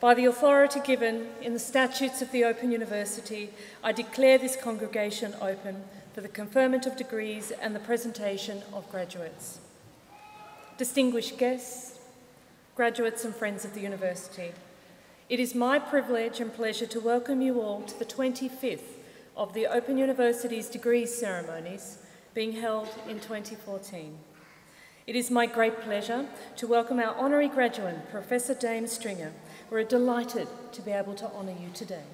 By the authority given in the statutes of the Open University, I declare this congregation open for the conferment of degrees and the presentation of graduates. Distinguished guests, graduates and friends of the university, it is my privilege and pleasure to welcome you all to the 25th of the Open University's degree ceremonies being held in 2014. It is my great pleasure to welcome our honorary graduate, Professor Dame Stringer. We're delighted to be able to honour you today.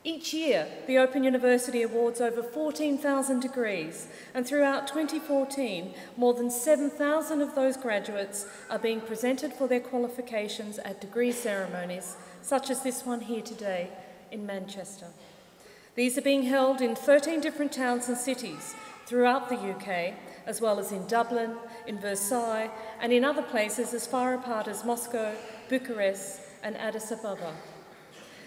Each year, the Open University awards over 14,000 degrees, and throughout 2014, more than 7,000 of those graduates are being presented for their qualifications at degree ceremonies, such as this one here today in Manchester. These are being held in 13 different towns and cities throughout the UK, as well as in Dublin, in Versailles, and in other places as far apart as Moscow, Bucharest, and Addis Ababa.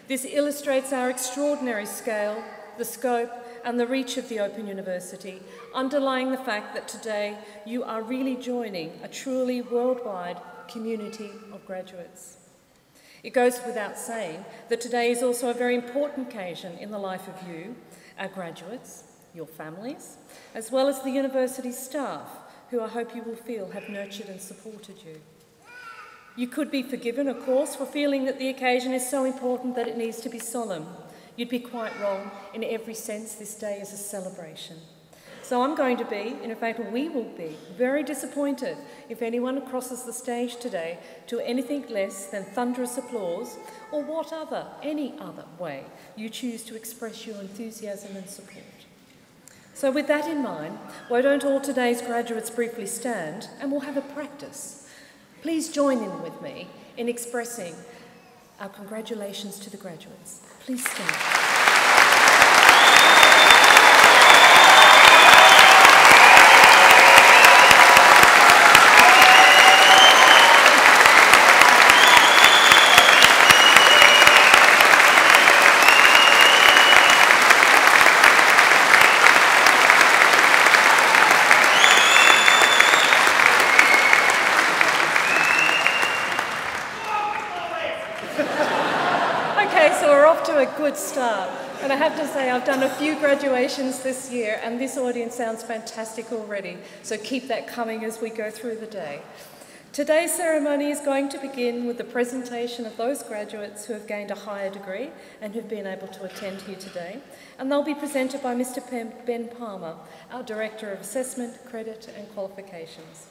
This illustrates our extraordinary scale, the scope, and the reach of the Open University, underlying the fact that today you are really joining a truly worldwide community of graduates. It goes without saying that today is also a very important occasion in the life of you, our graduates, your families, as well as the university staff, who I hope you will feel have nurtured and supported you. You could be forgiven, of course, for feeling that the occasion is so important that it needs to be solemn. You'd be quite wrong. In every sense, this day is a celebration. So I'm going to be, and in fact we will be, very disappointed if anyone crosses the stage today to anything less than thunderous applause or any other way you choose to express your enthusiasm and support. So with that in mind, why don't all today's graduates briefly stand and we'll have a practice. Please join in with me in expressing our congratulations to the graduates. Please stand. A good start, and I have to say I've done a few graduations this year and this audience sounds fantastic already, so keep that coming as we go through the day. Today's ceremony is going to begin with the presentation of those graduates who have gained a higher degree and who've been able to attend here today, and they'll be presented by Mr. Ben Palmer, our Director of Assessment, Credit and Qualifications.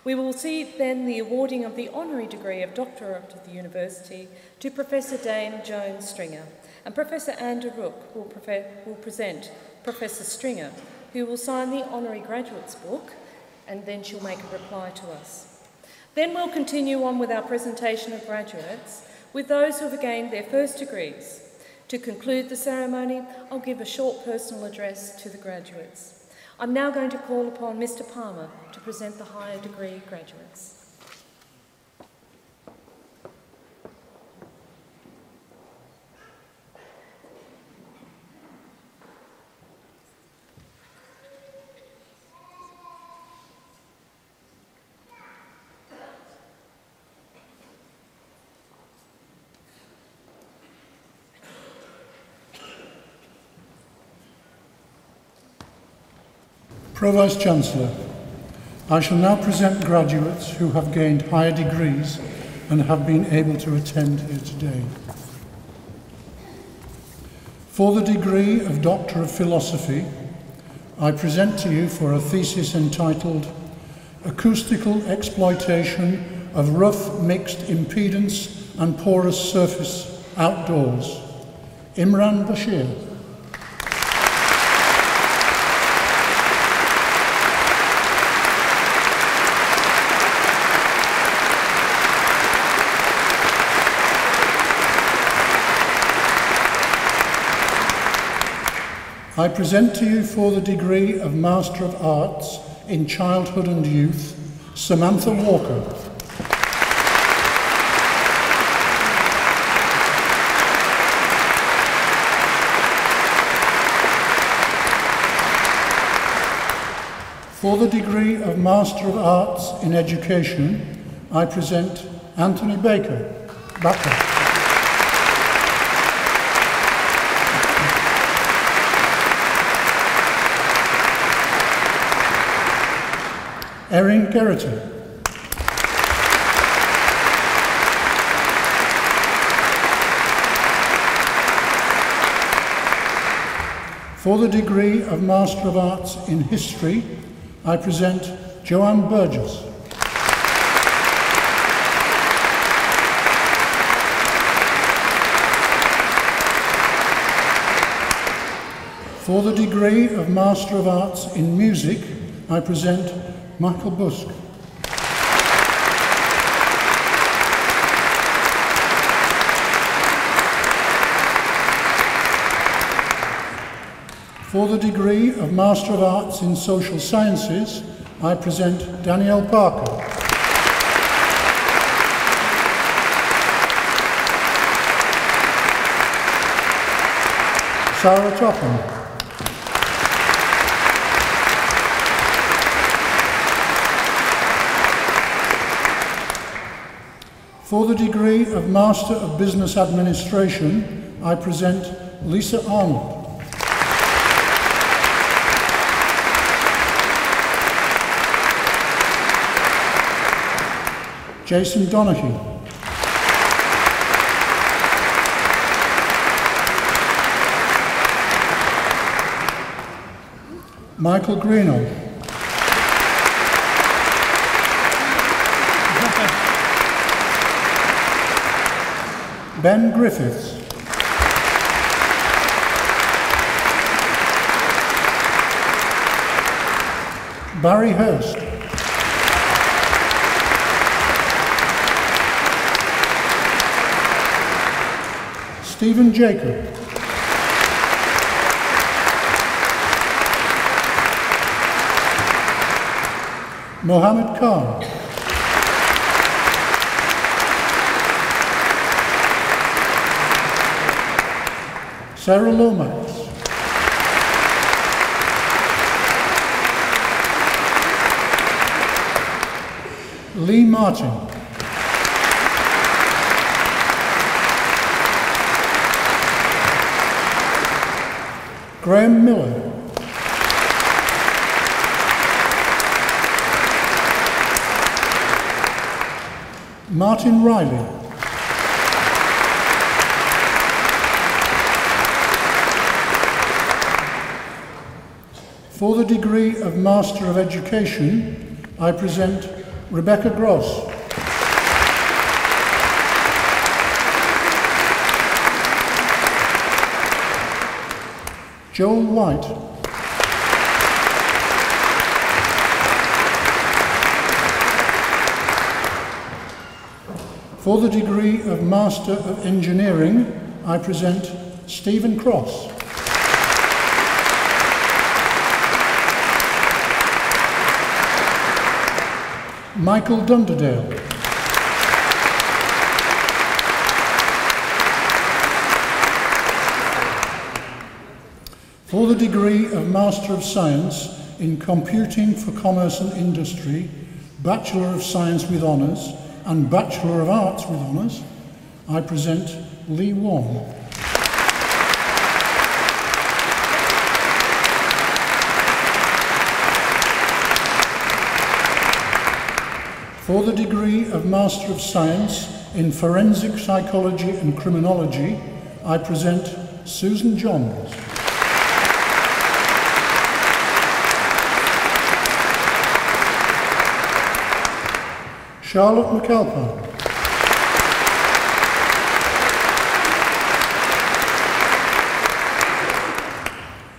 We will see then the awarding of the honorary degree of Doctorate of the University to Professor Dame Joan Stringer, and Professor Anne de Rook will present Professor Stringer, who will sign the honorary graduate's book, and then she'll make a reply to us. Then we'll continue on with our presentation of graduates, with those who have gained their first degrees. To conclude the ceremony, I'll give a short personal address to the graduates. I'm now going to call upon Mr. Palmer to present the higher degree graduates. Provost Chancellor, I shall now present graduates who have gained higher degrees and have been able to attend here today. For the degree of Doctor of Philosophy, I present to you for a thesis entitled Acoustical Exploitation of Rough Mixed Impedance and Porous Surface Outdoors, Imran Bashir. I present to you for the degree of Master of Arts in Childhood and Youth, Samantha Walker. For the degree of Master of Arts in Education, I present Anthony Baker. Baka. Erin Gerrity. For the degree of Master of Arts in History, I present Joan Burgess. For the degree of Master of Arts in Music, I present Michael Busk. For the degree of Master of Arts in Social Sciences, I present Danielle Parker. Sarah Topham. For the degree of Master of Business Administration, I present Lisa Arnold. Jason Donahue. Michael Greenough. Ben Griffiths. Barry Hurst. Stephen Jacob. Mohammed Khan. Sarah Lomax. Lee Martin. Graham Miller. Martin Riley. For the degree of Master of Education, I present Rebecca Gross. Joel White. For the degree of Master of Engineering, I present Stephen Cross. Michael Dunderdale. For the degree of Master of Science in Computing for Commerce and Industry, Bachelor of Science with Honours, and Bachelor of Arts with Honours, I present Lee Wong. For the degree of Master of Science in Forensic Psychology and Criminology, I present Susan Johns. Charlotte McAlpine.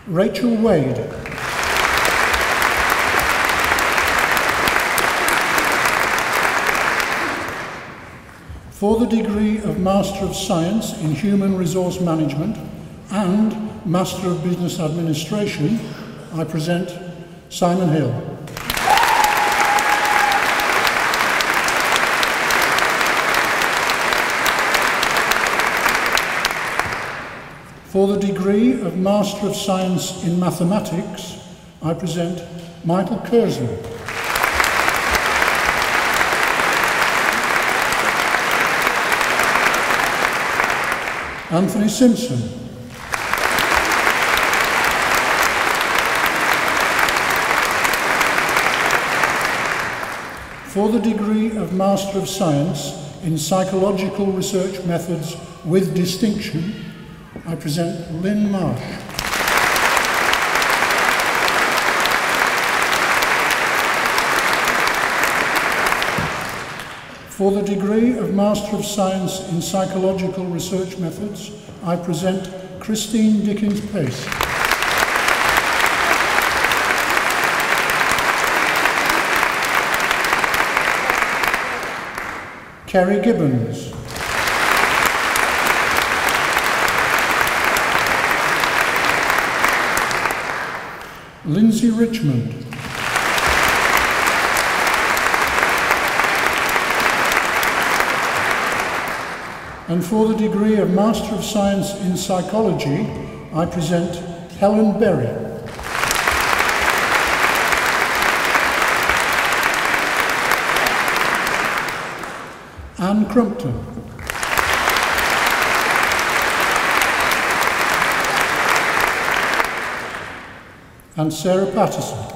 Rachel Wade. For the degree of Master of Science in Human Resource Management and Master of Business Administration, I present Simon Hill. For the degree of Master of Science in Mathematics, I present Michael Curzon. Anthony Simpson. For the degree of Master of Science in Psychological Research Methods with Distinction, I present Lynn Marsh. For the degree of Master of Science in Psychological Research Methods, I present Christine Dickens-Pace. Kerry Gibbons. Lindsay Richmond. And for the degree of Master of Science in Psychology, I present Helen Berry. Anne Crumpton. And Sarah Patterson.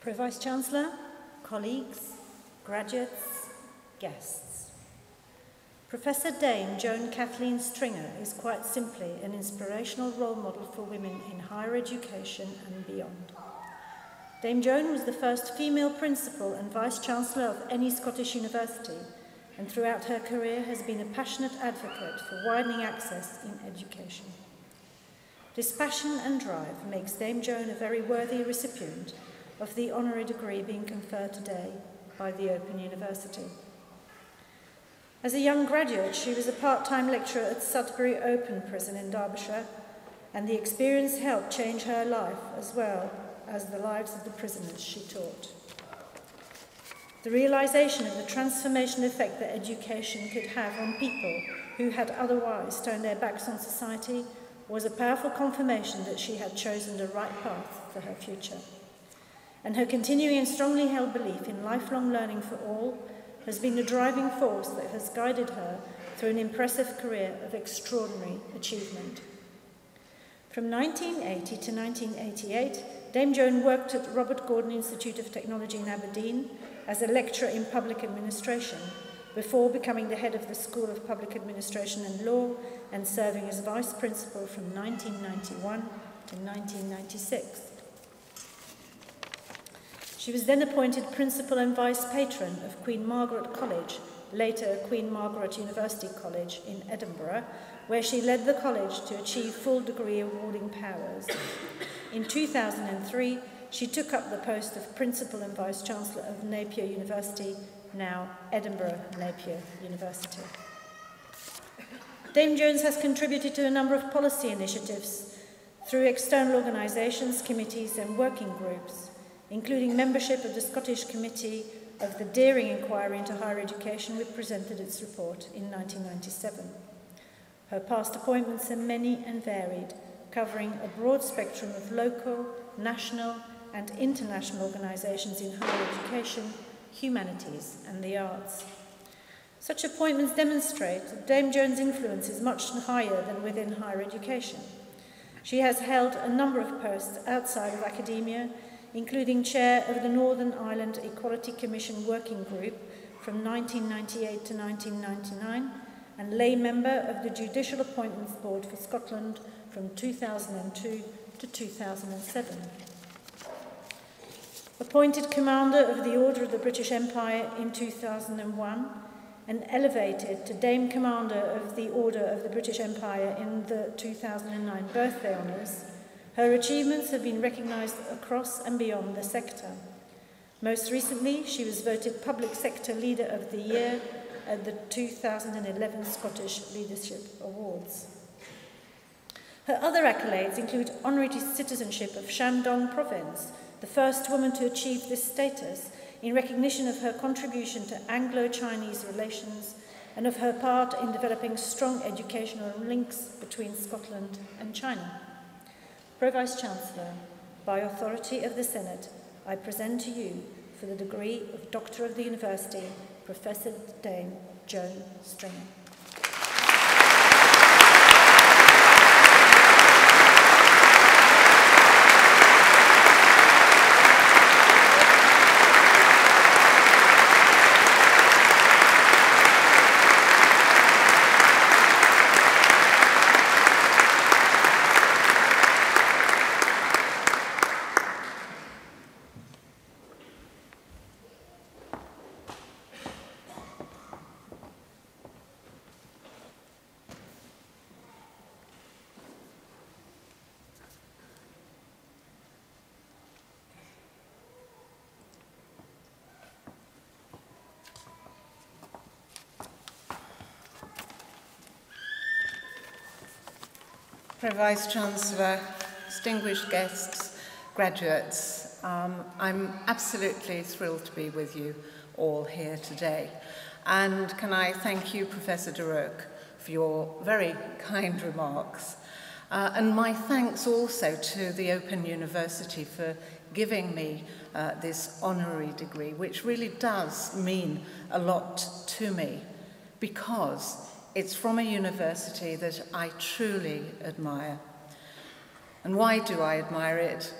Pro-Vice-Chancellor, colleagues, graduates, guests. Professor Dame Joan Kathleen Stringer is quite simply an inspirational role model for women in higher education and beyond. Dame Joan was the first female principal and Vice-Chancellor of any Scottish university, and throughout her career has been a passionate advocate for widening access in education. This passion and drive makes Dame Joan a very worthy recipient of the honorary degree being conferred today by the Open University. As a young graduate, she was a part-time lecturer at Sudbury Open Prison in Derbyshire, and the experience helped change her life as well as the lives of the prisoners she taught. The realization of the transformation effect that education could have on people who had otherwise turned their backs on society was a powerful confirmation that she had chosen the right path for her future. And her continuing and strongly held belief in lifelong learning for all has been the driving force that has guided her through an impressive career of extraordinary achievement. From 1980 to 1988, Dame Joan worked at Robert Gordon Institute of Technology in Aberdeen as a lecturer in public administration, before becoming the head of the School of Public Administration and Law and serving as vice principal from 1991 to 1996. She was then appointed Principal and Vice Patron of Queen Margaret College, later Queen Margaret University College in Edinburgh, where she led the college to achieve full degree awarding powers. In 2003, she took up the post of Principal and Vice Chancellor of Napier University, now Edinburgh Napier University. Dame Jones has contributed to a number of policy initiatives through external organisations, committees and working groups, including membership of the Scottish Committee of the Deering Inquiry into Higher Education, which presented its report in 1997. Her past appointments are many and varied, covering a broad spectrum of local, national and international organisations in higher education, humanities and the arts. Such appointments demonstrate that Dame Joan's influence is much higher than within higher education. She has held a number of posts outside of academia, including chair of the Northern Ireland Equality Commission Working Group from 1998 to 1999, and lay member of the Judicial Appointments Board for Scotland from 2002 to 2007. Appointed Commander of the Order of the British Empire in 2001, and elevated to Dame Commander of the Order of the British Empire in the 2009 birthday honours, Her achievements have been recognised across and beyond the sector. Most recently, she was voted Public Sector Leader of the Year at the 2011 Scottish Leadership Awards. Her other accolades include honorary citizenship of Shandong Province, the first woman to achieve this status, in recognition of her contribution to Anglo-Chinese relations and of her part in developing strong educational links between Scotland and China. Pro-Vice-Chancellor, by authority of the Senate, I present to you, for the degree of Doctor of the University, Professor Dame Joan Stringer. Pro-Vice-Chancellor, distinguished guests, graduates, I'm absolutely thrilled to be with you all here today. And can I thank you, Professor de Rook, for your very kind remarks. And my thanks also to the Open University for giving me this honorary degree, which really does mean a lot to me, because it's from a university that I truly admire. And why do I admire it?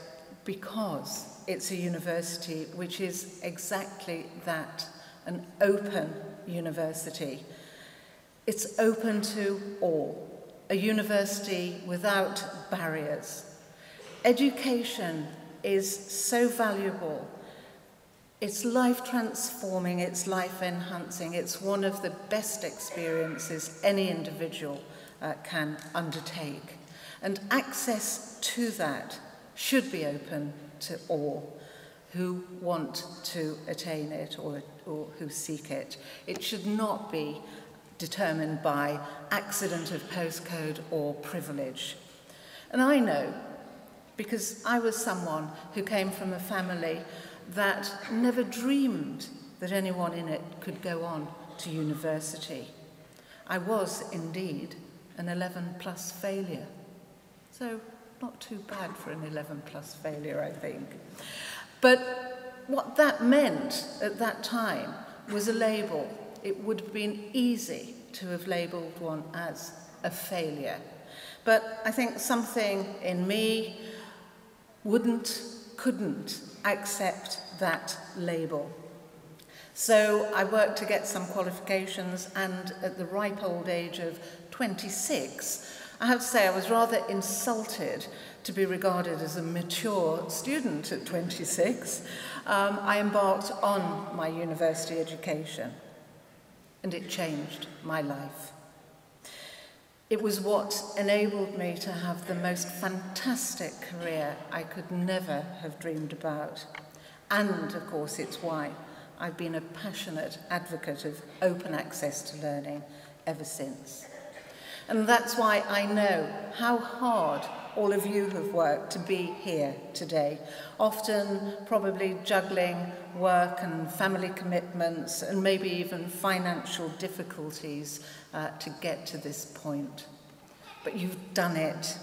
Because it's a university which is exactly that, an open university. It's open to all, a university without barriers. Education is so valuable. It's life-transforming, it's life-enhancing. It's one of the best experiences any individual can undertake. And access to that should be open to all who want to attain it or who seek it. It should not be determined by accident of postcode or privilege. And I know, because I was someone who came from a family that never dreamed that anyone in it could go on to university. I was indeed an 11+ failure. So not too bad for an 11+ failure, I think. But what that meant at that time was a label. It would have been easy to have labelled one as a failure. But I think something in me couldn't accept that label. So I worked to get some qualifications, and at the ripe old age of 26, I have to say I was rather insulted to be regarded as a mature student at 26. I embarked on my university education, and it changed my life. It was what enabled me to have the most fantastic career I could never have dreamed about. And, of course, it's why I've been a passionate advocate of open access to learning ever since. And that's why I know how hard all of you have worked to be here today, often probably juggling work and family commitments and maybe even financial difficulties to get to this point. But you've done it,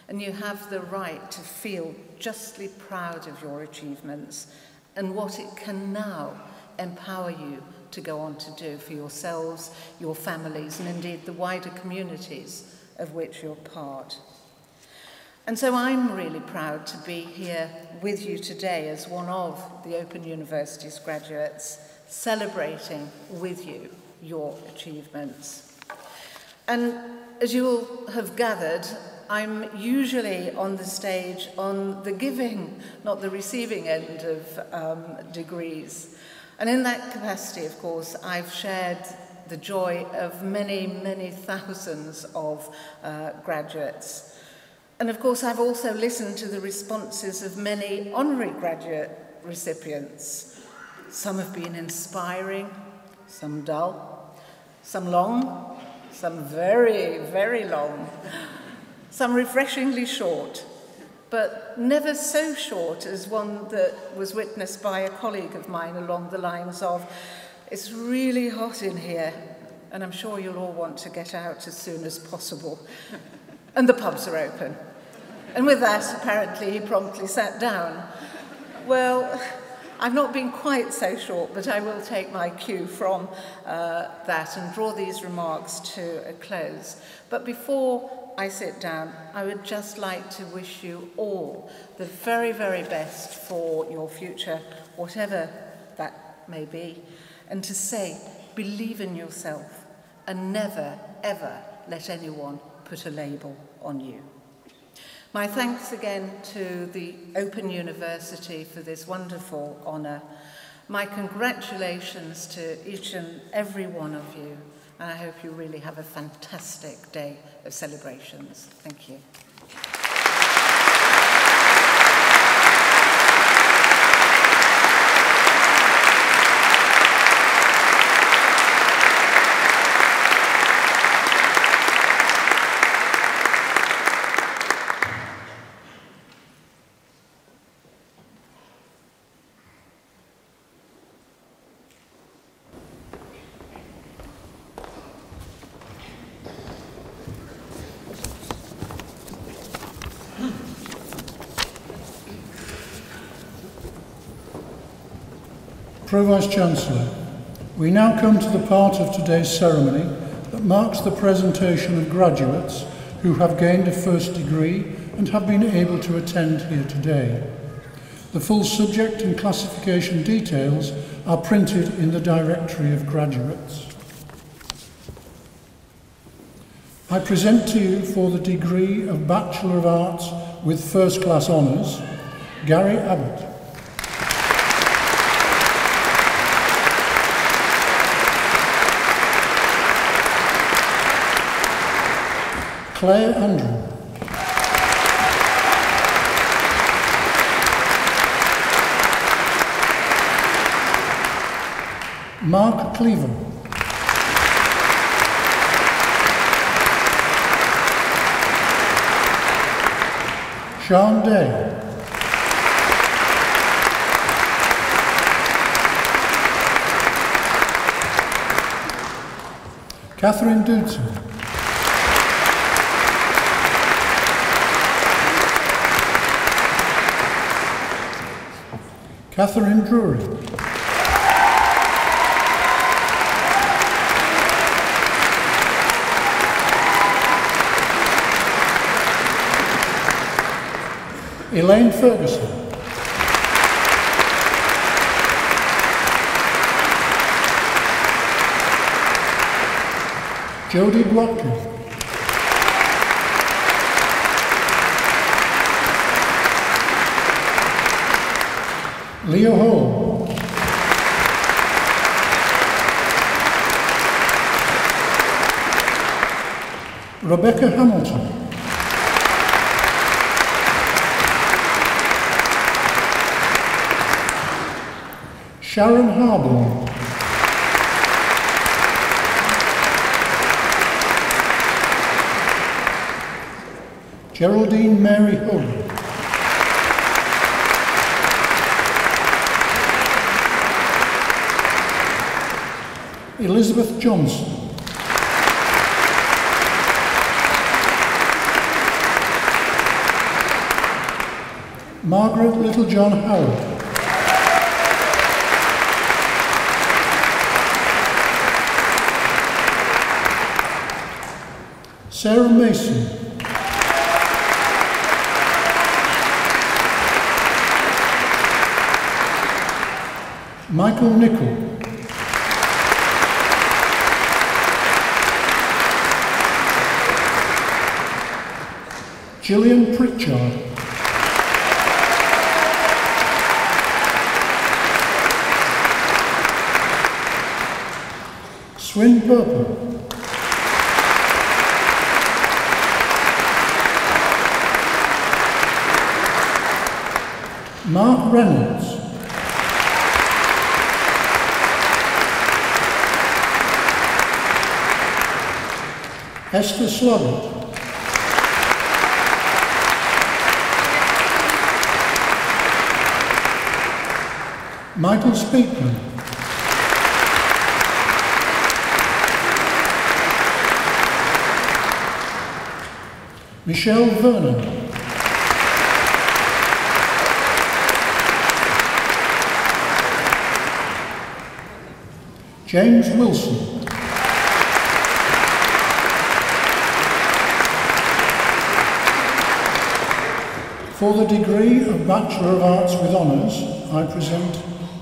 and you have the right to feel justly proud of your achievements and what it can now empower you to go on to do for yourselves, your families, and indeed the wider communities of which you're part. And so I'm really proud to be here with you today as one of the Open University's graduates, celebrating with you your achievements. And as you all have gathered, I'm usually on the stage on the giving, not the receiving end of degrees. And in that capacity, of course, I've shared the joy of many, many thousands of graduates. And of course, I've also listened to the responses of many honorary graduate recipients. Some have been inspiring, some dull, some long, some very, very long, some refreshingly short, but never so short as one that was witnessed by a colleague of mine along the lines of, "It's really hot in here, and I'm sure you'll all want to get out as soon as possible. And the pubs are open." And with that, apparently, he promptly sat down. Well, I've not been quite so short, but I will take my cue from that and draw these remarks to a close. But before I sit down, I would just like to wish you all the very, very best for your future, whatever that may be, and to say, believe in yourself and never, ever let anyone put a label on you. My thanks again to the Open University for this wonderful honour. My congratulations to each and every one of you, and I hope you really have a fantastic day of celebrations. Thank you. Pro-Vice-Chancellor, we now come to the part of today's ceremony that marks the presentation of graduates who have gained a first degree and have been able to attend here today. The full subject and classification details are printed in the Directory of Graduates. I present to you for the degree of Bachelor of Arts with First Class Honours, Gary Abbott. Claire Andrew. Mark Cleaver. Sean Day. Catherine Doodson. Catherine Drury. Elaine Ferguson. Jodie Watkins. Leo Hall. Rebecca Hamilton. Sharon Harborne. Geraldine Mary Hogan. Elizabeth Johnson. Margaret Littlejohn Howard. Sarah Mason. Michael Nichol. Gillian Pritchard. Swin Purple. Mark Reynolds. Esther Sloggett. Michael Speakman. Michelle Vernon. James Wilson. For the degree of Bachelor of Arts with Honours, I present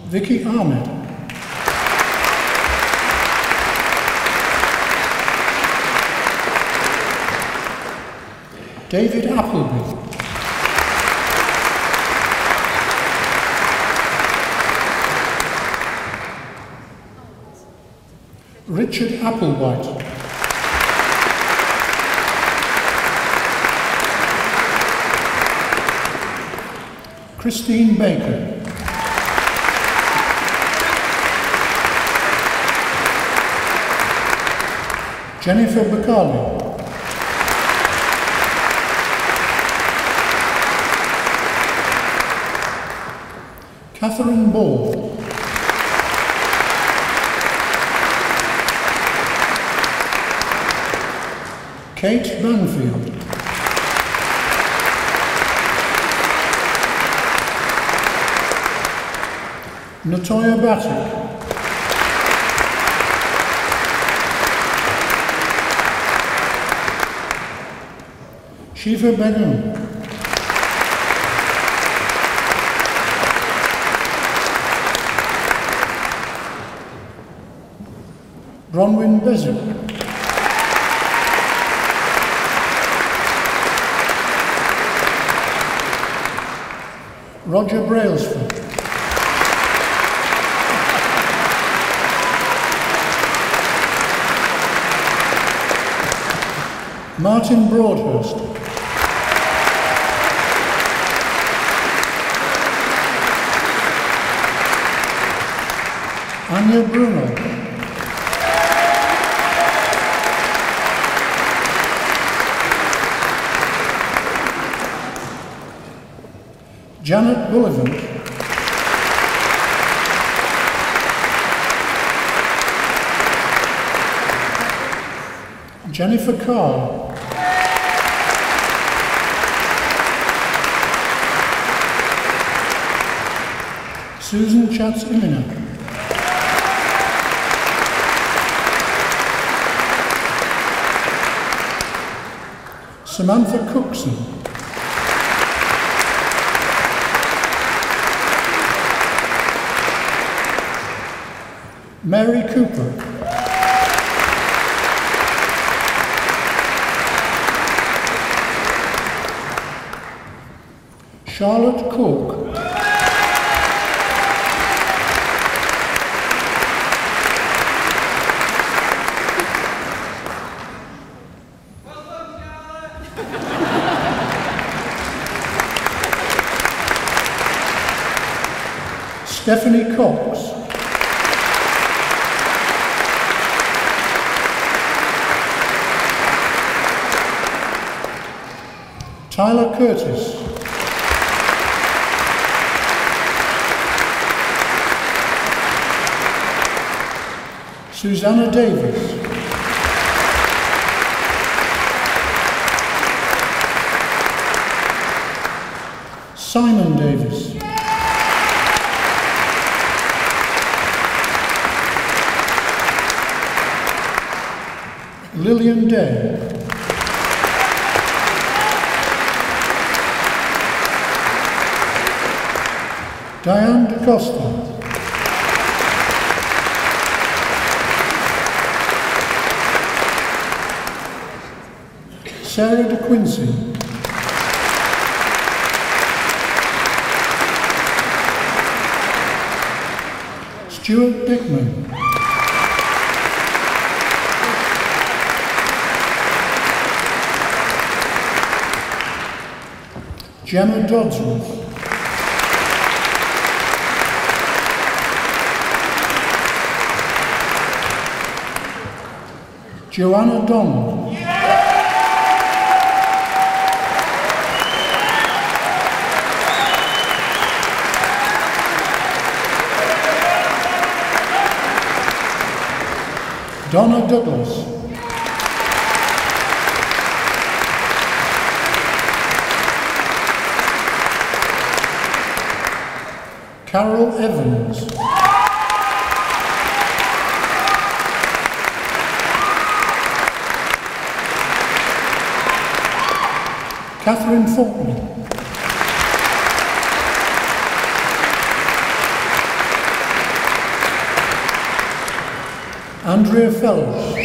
Vicky Ahmed. David Appleby. Richard Applewhite. Christine Baker. Jennifer Bacali. Catherine Ball. Kate Banfield. Natoya Batik. Shiva Begum. Bronwyn Bezic. Roger Brailsford. Martin Broadhurst. Anya Bruno. Janet Bullivant. Jennifer Carr. Susan Schatz-Imina. Samantha Cookson. Mary Cooper. Charlotte Cork. Stephanie Cox. Tyler Curtis. Susanna Davis. Simon Davis. Lillian Day. Diane DaCosta. Sarah De Quincy. Stuart Dickman. Gemma Dodsworth. Joanna Dong. Donna Douglas. Carol Evans. Catherine Faulkner. Andrea Fellows.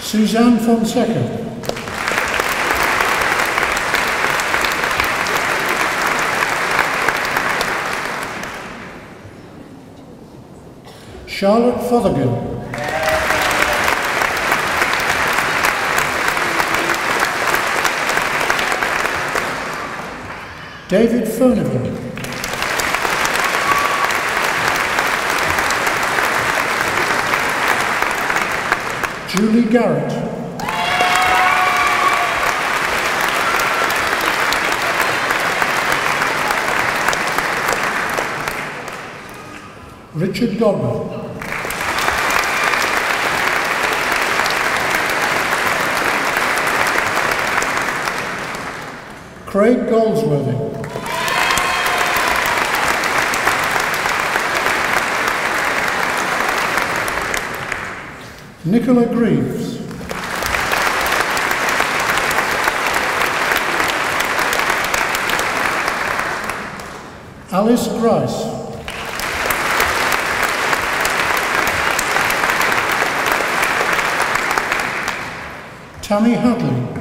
Suzanne Fonseca. Charlotte Fothergill. David Furnivall. Julie Garrett. Richard Godwin. Craig Goldsworthy. Nicola Greaves. Alice Grice. Tammy Hadley.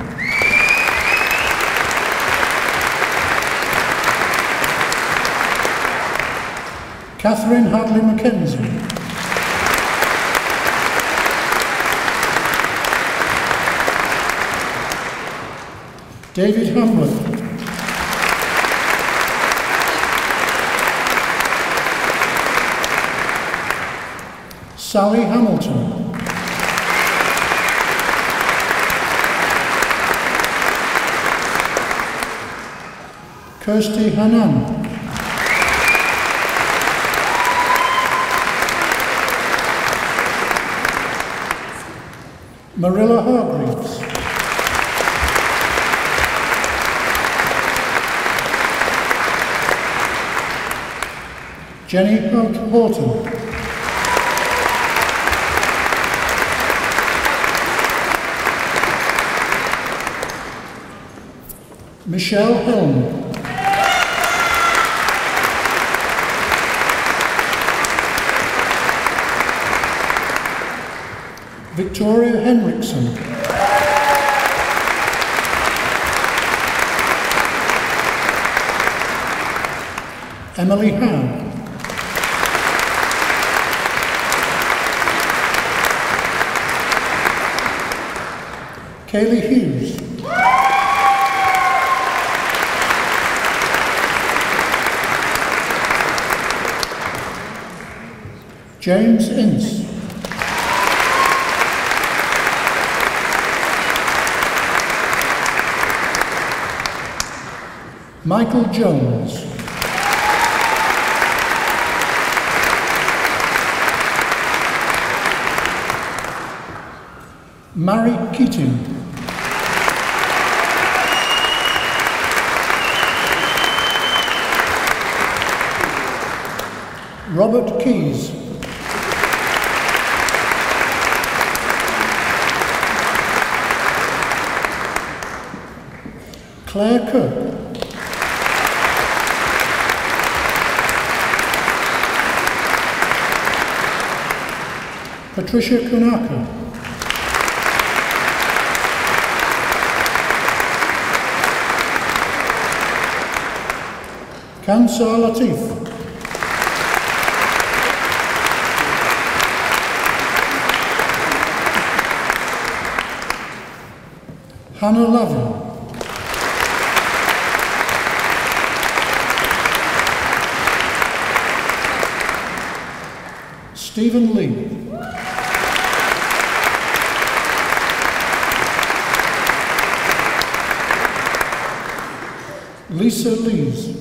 Catherine Hadley Mackenzie. David Hamlet. Sally Hamilton. Kirsty Hanan. Marilla Hargreaves. Jenny Horton. Michelle Helm. Victoria Henriksen. Emily Howe. Kaylee Hughes. James Ince. Michael Jones. Mary Keating. Robert Keyes. Claire Cook. Patricia Kunaka. Kansar Latif. Hannah Lavin. Stephen Lee. Lisa Lees.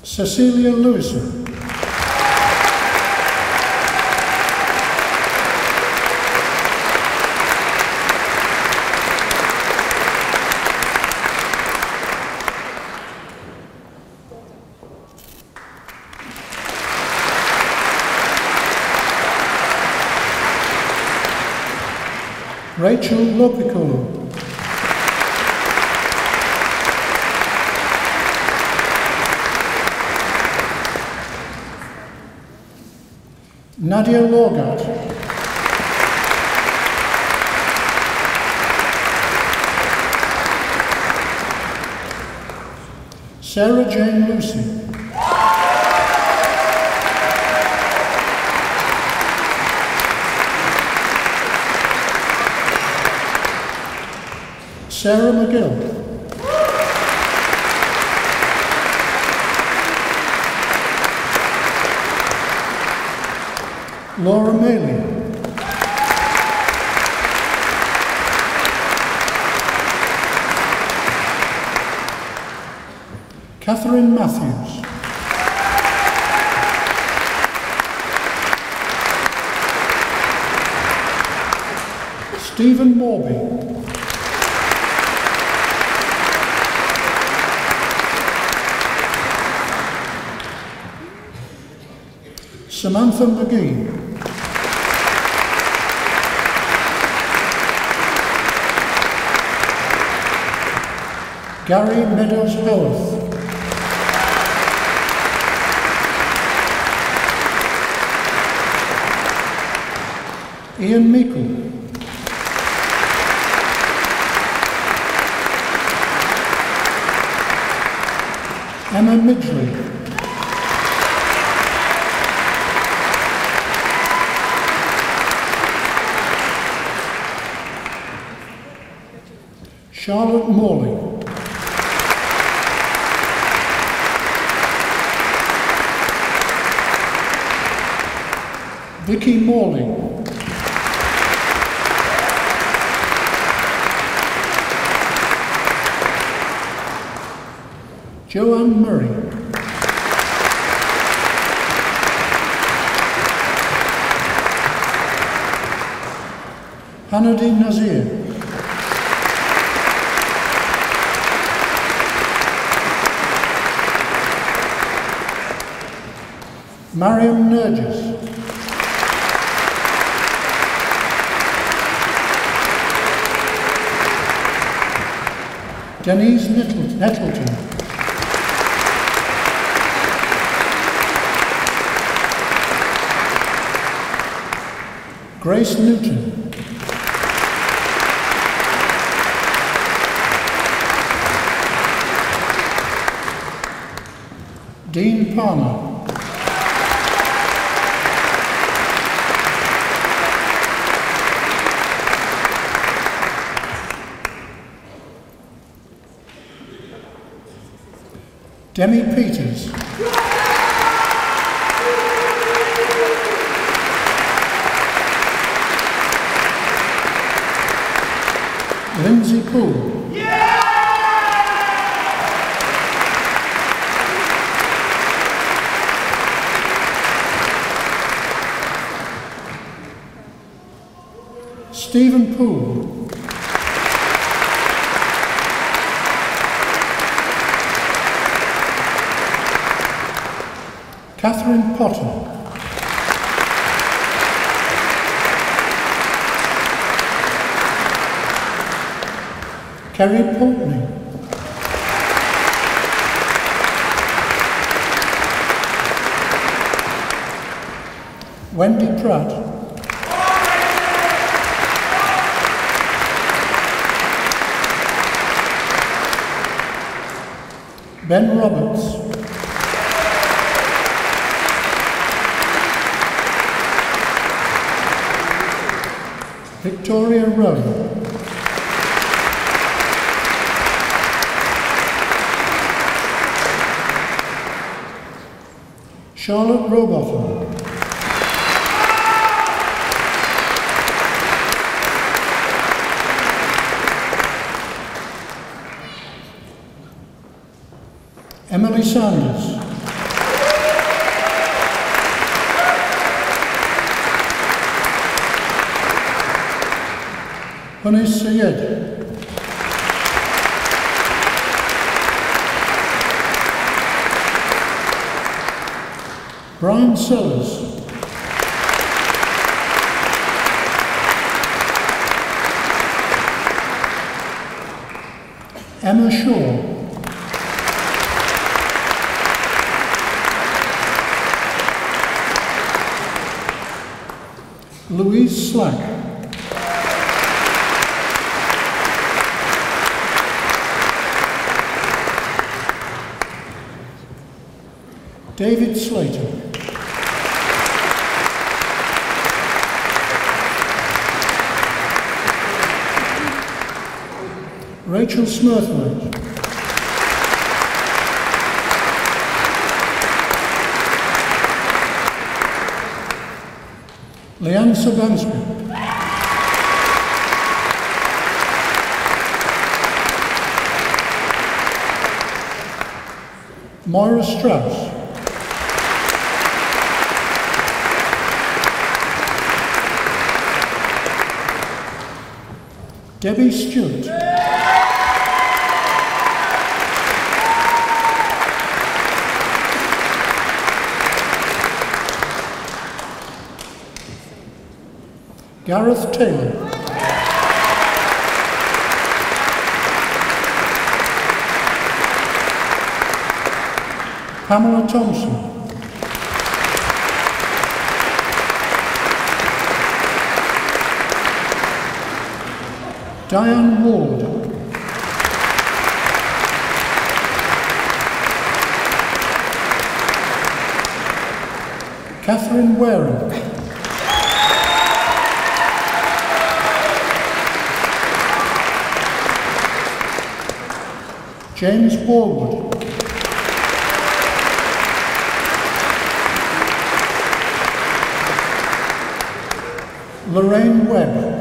Cecilia Lewison. Rachel Lopicolo. Nadia Lorgat. Sarah Jane Lucy. Sarah McGill. Laura Maley. Catherine Matthews. Stephen Morby. Samantha McGee. Gary Meadows Howarth. Ian Meikle. Emma Midgley. Charlotte Morley. Vicky Morley. Joanne Murray. Hanadi Nazir. Mariam Nergis. Denise Nettleton. Grace Newton. Dean Palmer. Demi Peters. Lindsay Poole. Stephen Poole. Catherine Potter. Kerry Pulteney. Wendy Pratt. Ben Roberts. Victoria Rowe. Charlotte Rowbottom, Emily Sanders, Hunis Sayed, Brian Sellers, Emma Shaw, Louise Slack, David Slater, Rachel Smurthwaite, Leanne Sabansky, Moira Strauss, Debbie Stewart, Gareth Taylor, Pamela Thompson, Diane Ward, Catherine Waring, James Warwood, Lorraine Webb,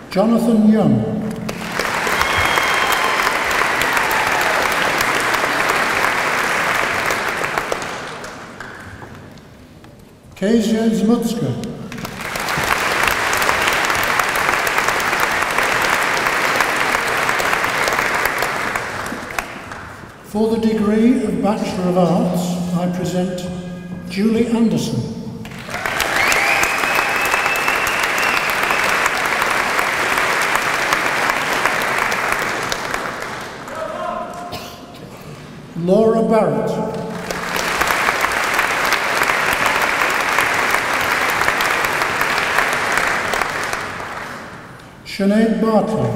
Jonathan Young, Kezia Zmutska, for the degree of Bachelor of Arts, I present Julie Anderson. Laura Barrett, Sinead Bartley,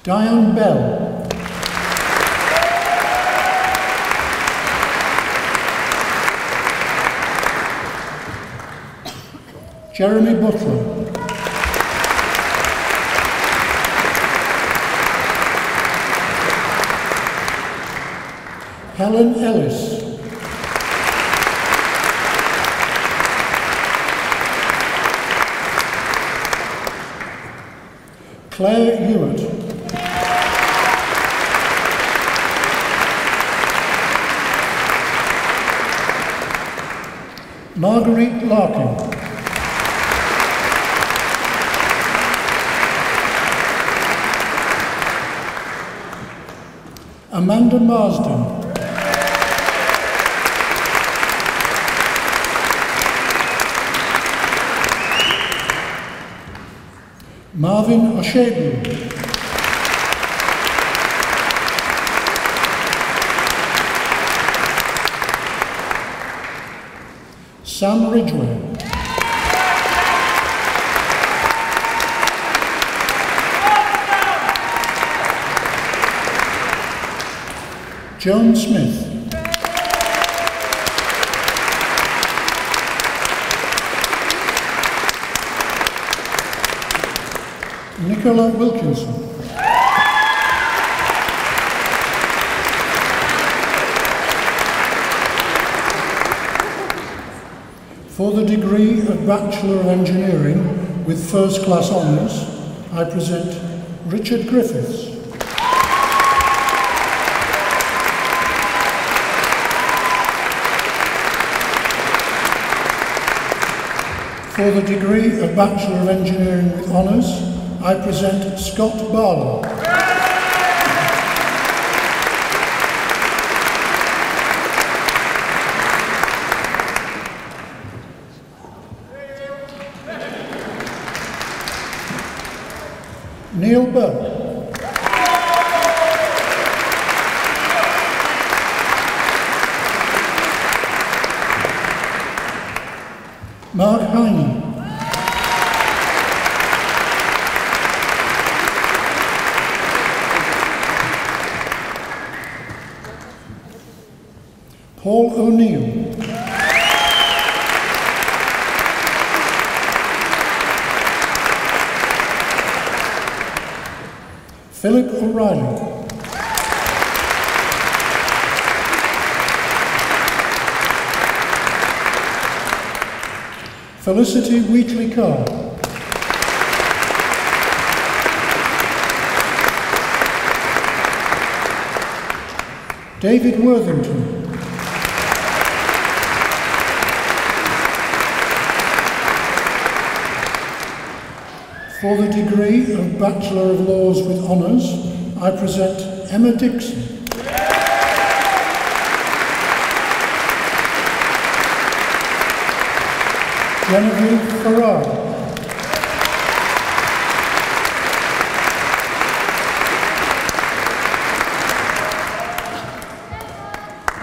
Diane Bell, Jeremy Butler, Helen Ellis, Claire Hewitt, Marguerite Larkin, Amanda Marsden, Marvin Oshebu, Sam Ridgway, Joan Smith, Nicola Wilkinson. For the degree of Bachelor of Engineering with First Class Honours, I present Richard Griffiths. For the degree of Bachelor of Engineering with Honours, I present Scott Barlow. Neil Burke. Mark Heine. Paul O'Neill. Philip O'Reilly. Felicity Wheatley-Carr. David Worthington. For the degree of Bachelor of Laws with Honours, I present Emma Dixon. Genevieve Farrar.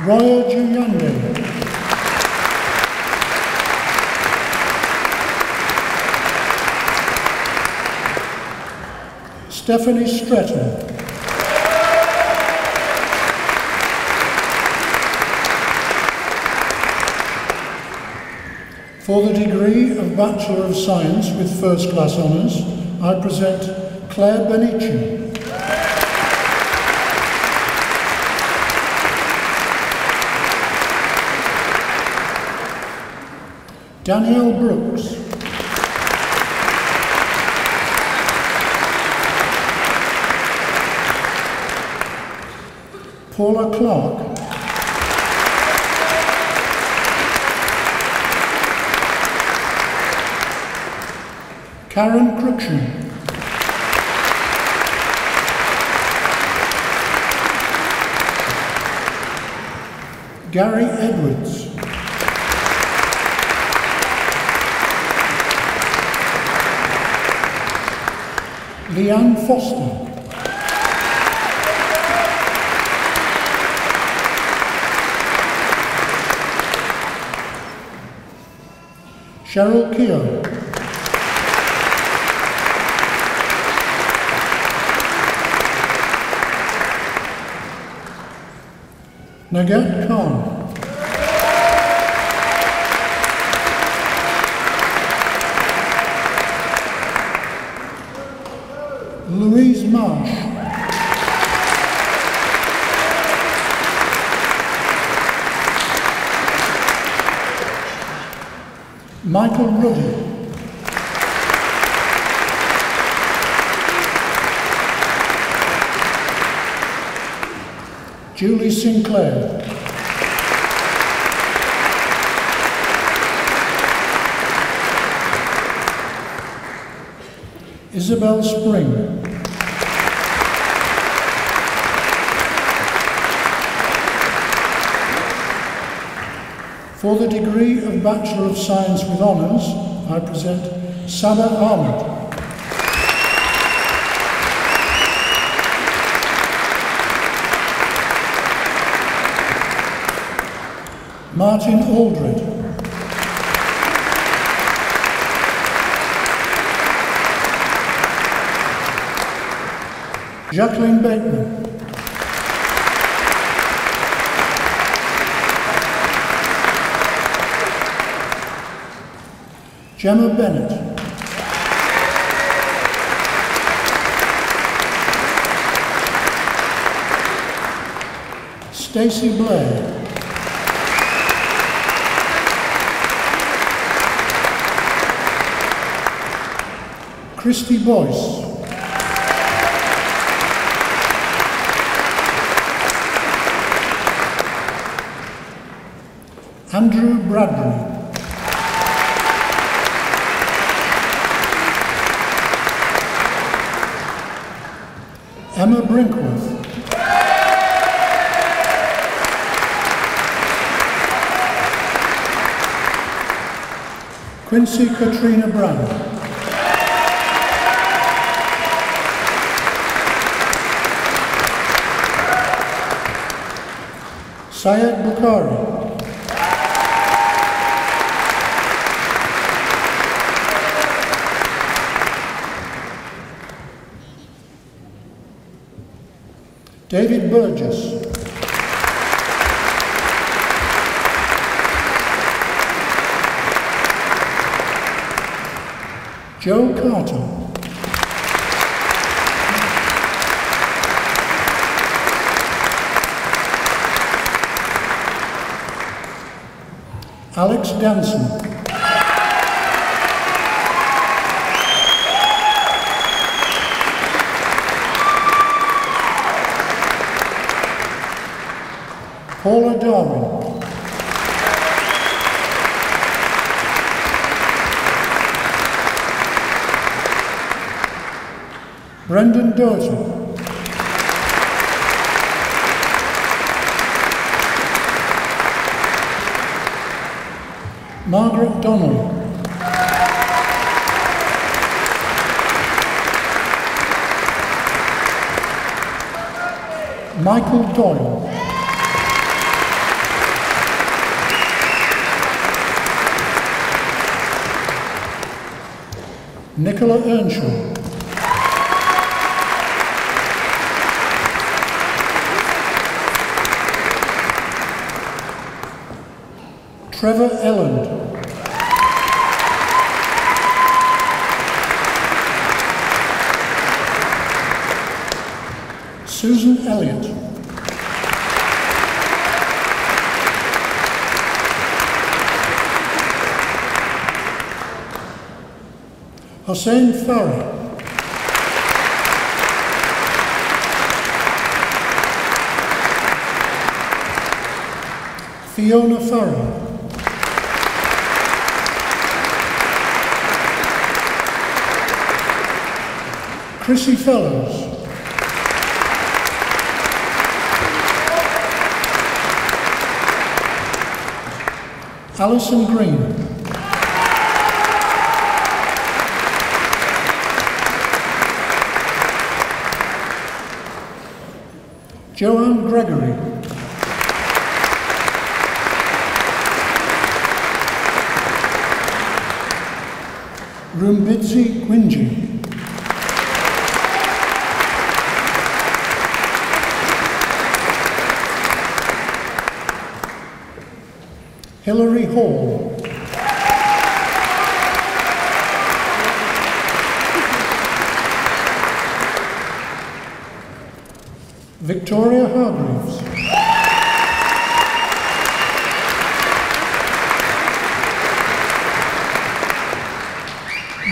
Roya Juyande. Stephanie Stretton. For the degree of Bachelor of Science with First Class Honours, I present Claire Benici. Danielle Brooks. Paula Clark. Karen Cruikshank. Gary Edwards. Leanne Foster. Cheryl Keogh. Nagat Khan. Louise Marsh. Michael Ruddy. Julie Sinclair. Isabel Spring. For the degree of Bachelor of Science with Honours, I present Sada Ahmed. Martin Aldred. Jacqueline Bateman. Gemma Bennett. Stacey Blair. Christy Boyce. Andrew Bradbury. Emma Brinkworth. Quincy Katrina Brown. Syed Bukhari. David Burgess. Joe Carter. Alex Danson. Paula Darwin. Brendan Doty. Margaret Donnelly. Michael Doyle. Nicola Earnshaw. Trevor Elland. Susan Elliott. Hossein Farah. Fiona Farah. Chrissy Fellows. Alison Green. Joanne Gregory. Rumbidzi Gwinji. Hilary Hall. Victoria Hargreaves.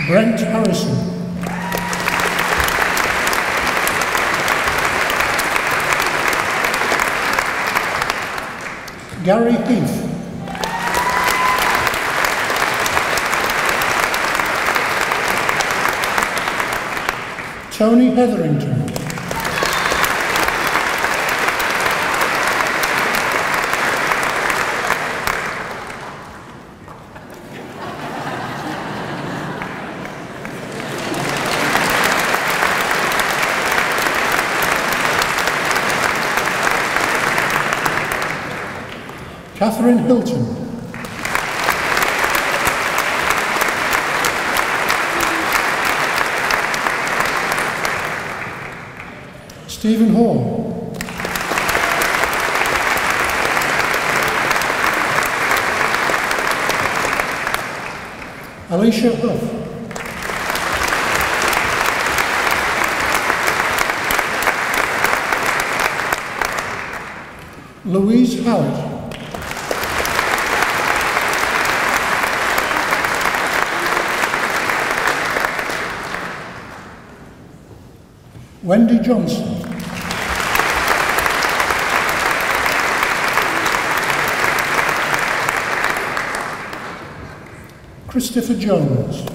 Brent Harrison. Gary Heath. Tony Hetherington. Catherine Hilton. Stephen Hall. Alicia Huff. Louise Howard. Wendy Johnson. Christopher Jones.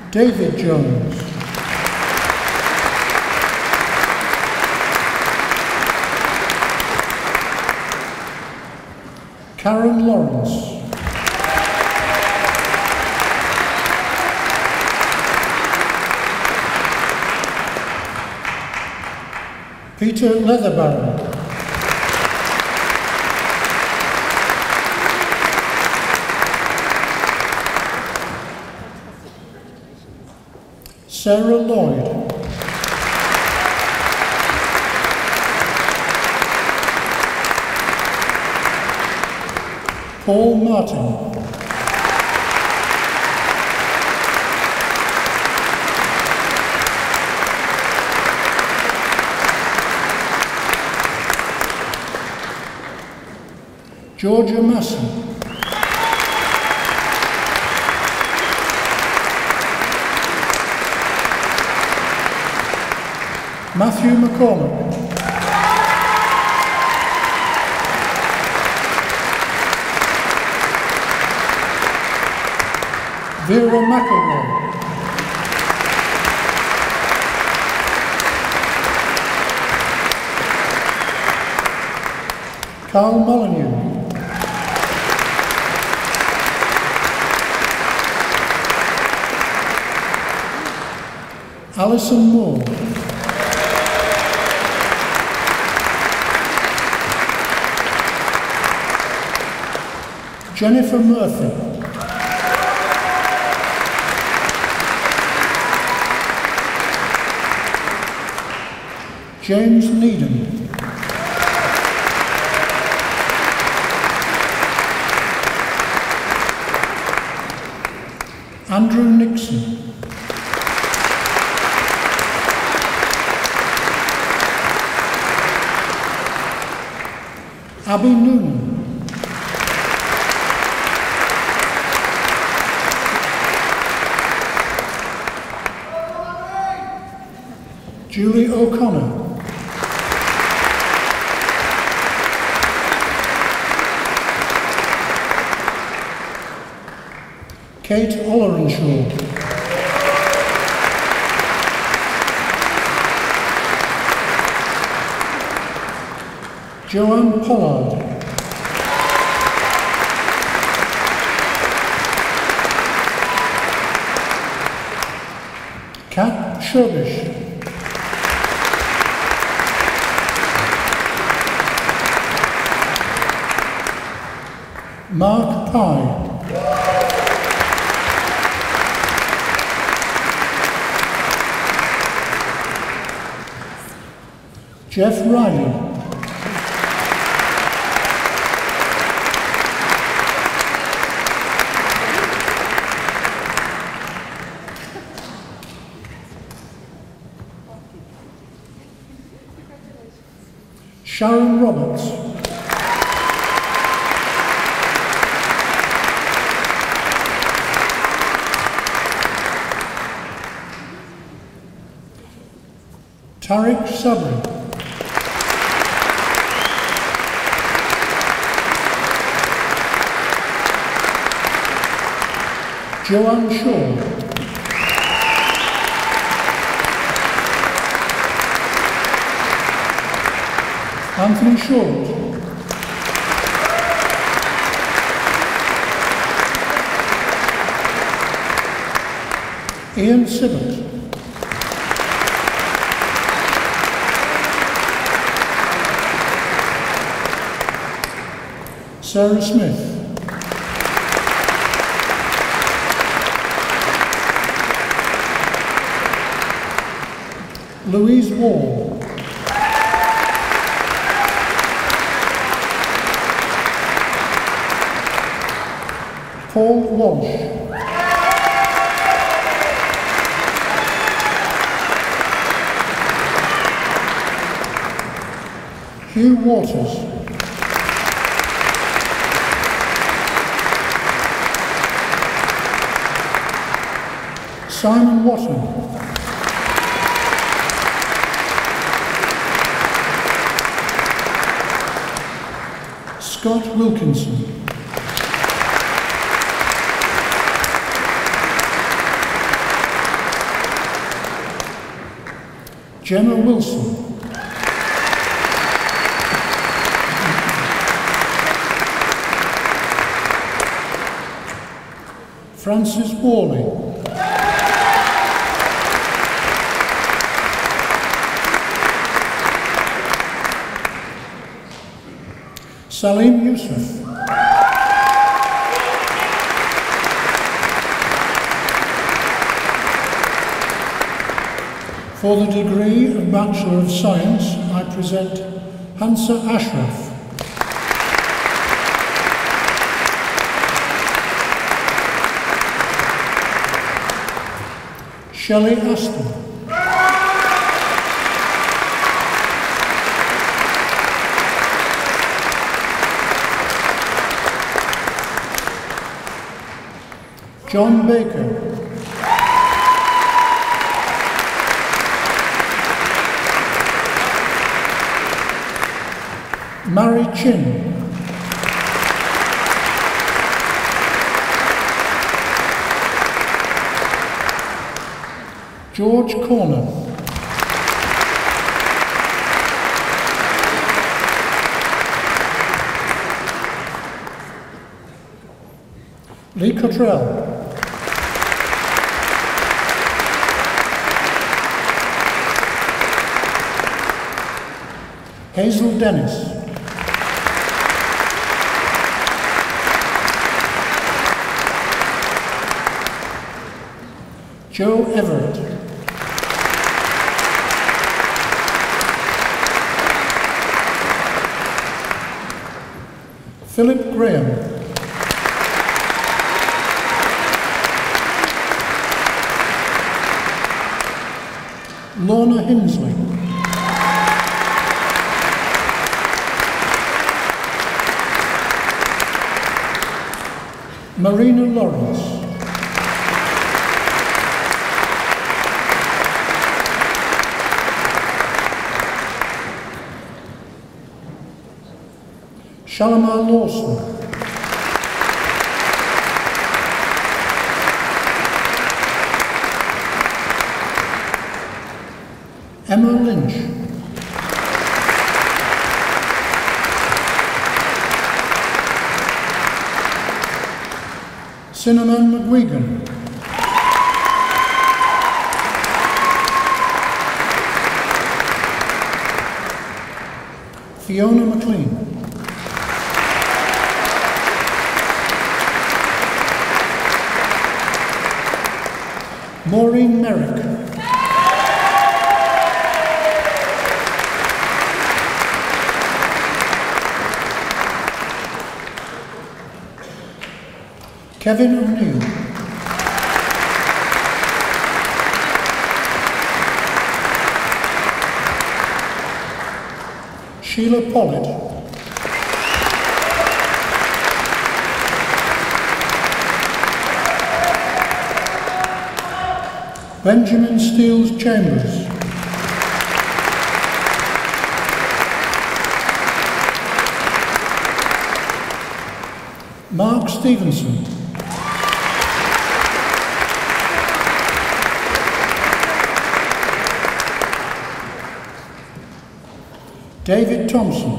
David Jones. Karen Lawrence. Peter Leatherbarrow. Sarah Lloyd. Paul Martin. Georgia Massey. Matthew McCormick. Vera McElroy. Carl Molyneux. Alison Moore. Jennifer Murphy. James Needham. Andrew Nixon. Abby Noonan. Julie O'Connor. Kate Ollerenshaw. Joan Pollard. Kat Sherbish. Mark Pye. Jeff Riley. Sharon Roberts. Tariq Sabri. Joanne Shaw. Anthony Short. Ian Sibbott. Sarah Smith. Louise Wall. Paul Walsh. Hugh Waters. Simon Watton. Scott Wilkinson. Gemma Wilson. Francis Worley. Salim Yusuf. For the degree of Bachelor of Science, I present Hansa Ashraf. Shelley Aston. John Baker. Mary Chin. George Corner. Lee Cottrell. Hazel Dennis. Joe Everett. Philip Graham. Lorna Hinsley. Marina Lawrence. Shalimar Lawson. Emma Lynch. Cinnamon McGuigan. Fiona McLean. Maureen Merrick. Kevin O'Neill. Sheila Pollitt. Benjamin Steels Chambers. Mark Stevenson. David Thompson.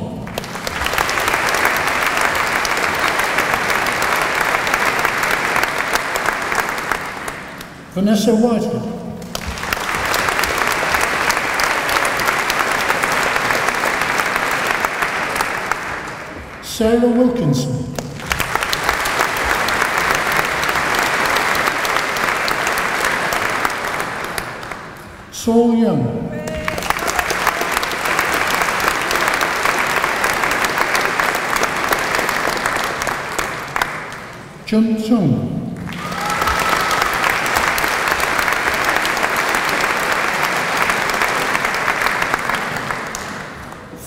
Vanessa Whitehead. Sarah Wilkinson. Saul Young. Jun Sung.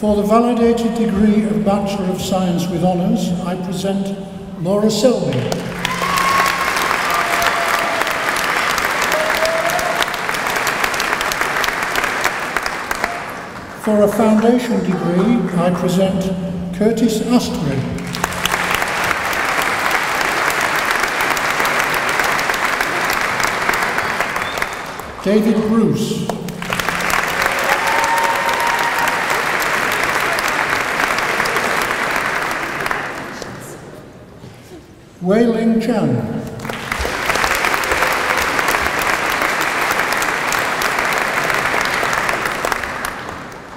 For the validated degree of Bachelor of Science with Honours, I present Laura Selby. For a foundation degree, I present Curtis Astbury. David Bruce. Wei Ling Chan.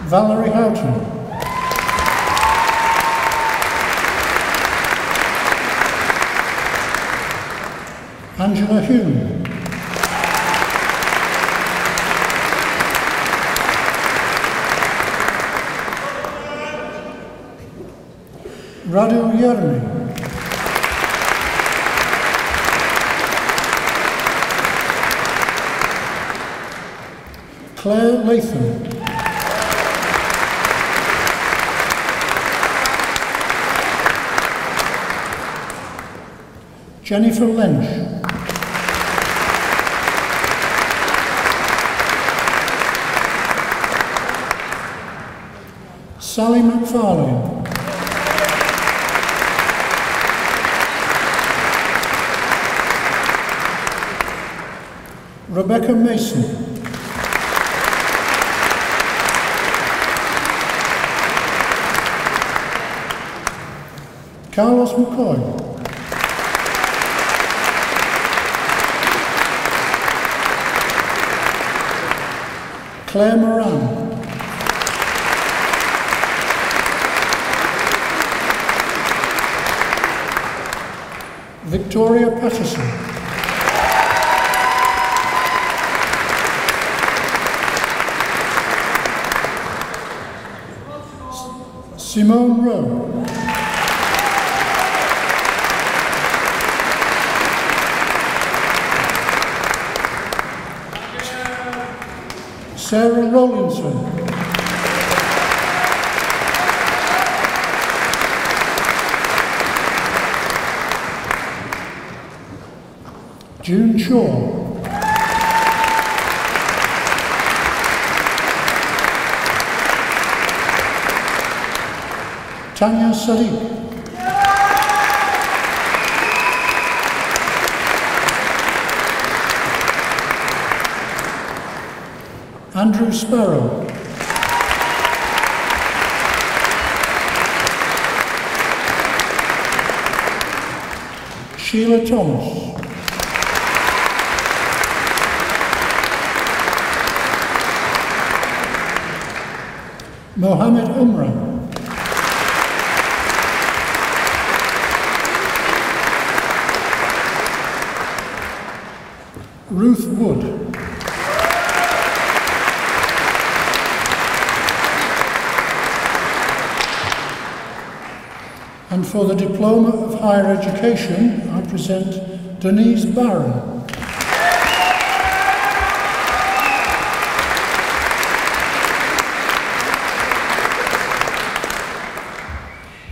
Valerie Houghton. Angela Hume. Radu Yermi. Claire Latham. Jennifer Lynch. Sally McFarlane. Rebecca Mason. Carlos McCoy. Claire Moran. Victoria Patterson. Simone Rowe. Sarah Rowlinson. June Shaw. Tanya Sadiq. Andrew Sparrow. Sheila Thomas. Mohammed Umrah. Ruth Wood. And for the Diploma of Higher Education, I present Denise Barron.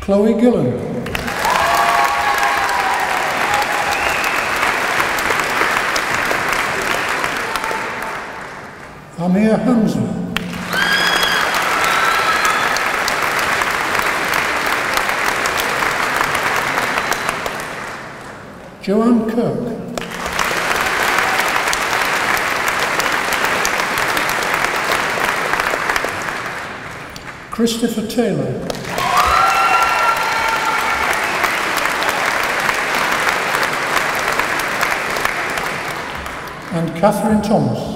Chloe Gillen. Amir Hamza. Joan Kirk. Christopher Taylor. And Catherine Thomas.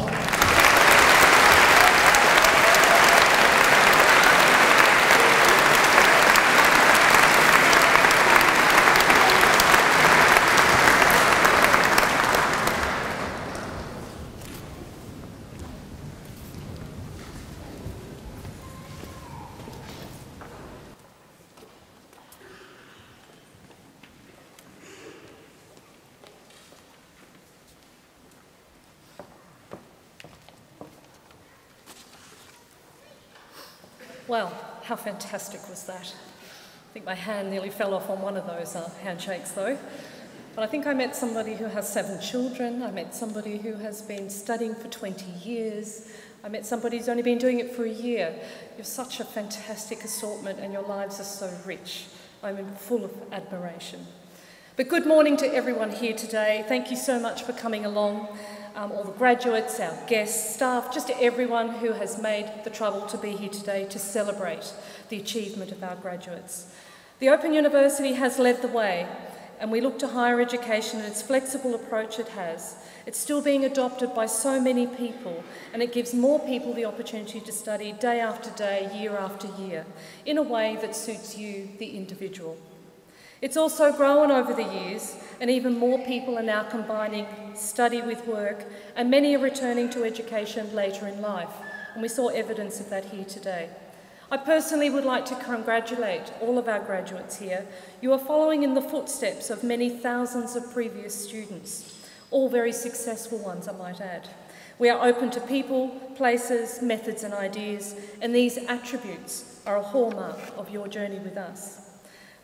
Well, how fantastic was that? I think my hand nearly fell off on one of those handshakes though. But I think I met somebody who has 7 children. I met somebody who has been studying for 20 years. I met somebody who's only been doing it for a year. You're such a fantastic assortment and your lives are so rich. I'm full of admiration. But good morning to everyone here today. Thank you so much for coming along. All the graduates, our guests, staff, just to everyone who has made the trouble to be here today to celebrate the achievement of our graduates. The Open University has led the way, and we look to higher education and its flexible approach it has. It's still being adopted by so many people, and it gives more people the opportunity to study day after day, year after year, in a way that suits you, the individual. It's also grown over the years, and even more people are now combining study with work, and many are returning to education later in life, and we saw evidence of that here today. I personally would like to congratulate all of our graduates here. You are following in the footsteps of many thousands of previous students, all very successful ones, I might add. We are open to people, places, methods and ideas, and these attributes are a hallmark of your journey with us.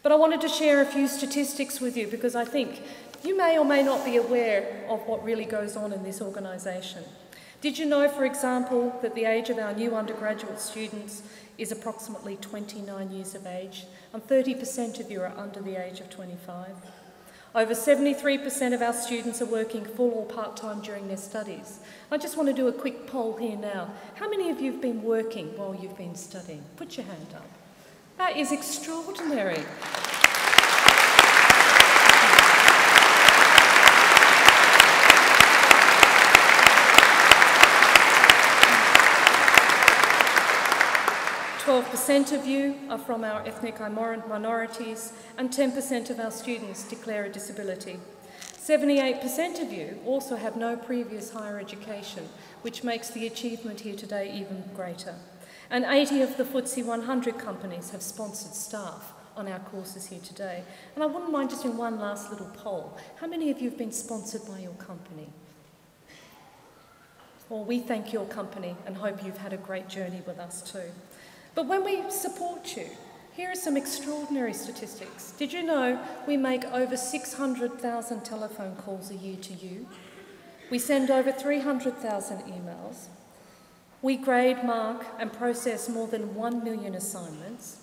But I wanted to share a few statistics with you because I think you may or may not be aware of what really goes on in this organisation. Did you know, for example, that the age of our new undergraduate students is approximately 29 years of age, and 30% of you are under the age of 25? Over 73% of our students are working full or part-time during their studies. I just want to do a quick poll here now. How many of you have been working while you've been studying? Put your hand up. That is extraordinary. 12% of you are from our ethnic minorities, and 10% of our students declare a disability. 78% of you also have no previous higher education, which makes the achievement here today even greater. And 80 of the FTSE 100 companies have sponsored staff on our courses here today. And I wouldn't mind just in one last little poll. How many of you have been sponsored by your company? Well, we thank your company and hope you've had a great journey with us too. But when we support you, here are some extraordinary statistics. Did you know we make over 600,000 telephone calls a year to you? We send over 300,000 emails. We grade, mark and process more than 1 million assignments.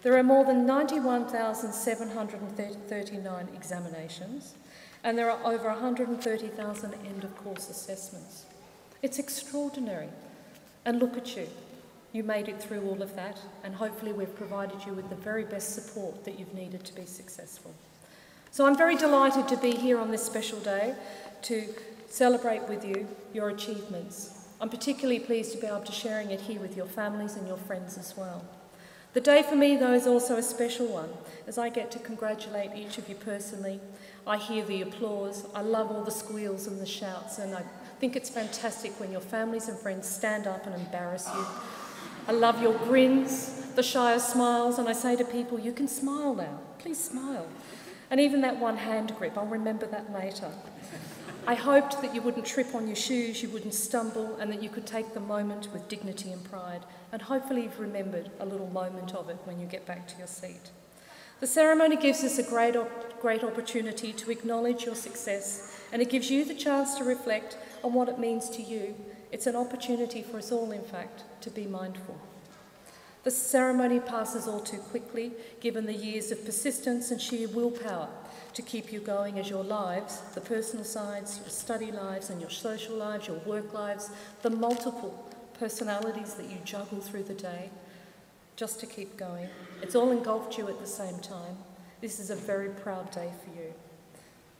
There are more than 91,739 examinations, and there are over 130,000 end-of-course assessments. It's extraordinary. And look at you. You made it through all of that, and hopefully we've provided you with the very best support that you've needed to be successful. So I'm very delighted to be here on this special day to celebrate with you your achievements. I'm particularly pleased to be able to sharing it here with your families and your friends as well. The day for me, though, is also a special one, as I get to congratulate each of you personally. I hear the applause, I love all the squeals and the shouts, and I think it's fantastic when your families and friends stand up and embarrass you. I love your grins, the shy smiles, and I say to people, you can smile now, please smile. And even that one hand grip, I'll remember that later. I hoped that you wouldn't trip on your shoes, you wouldn't stumble, and that you could take the moment with dignity and pride. And hopefully you've remembered a little moment of it when you get back to your seat. The ceremony gives us a great opportunity to acknowledge your success, and it gives you the chance to reflect on what it means to you. It's an opportunity for us all, in fact, to be mindful. The ceremony passes all too quickly, given the years of persistence and sheer willpower to keep you going as your lives, the personal sides, your study lives and your social lives, your work lives, the multiple personalities that you juggle through the day, just to keep going. It's all engulfed you at the same time. This is a very proud day for you.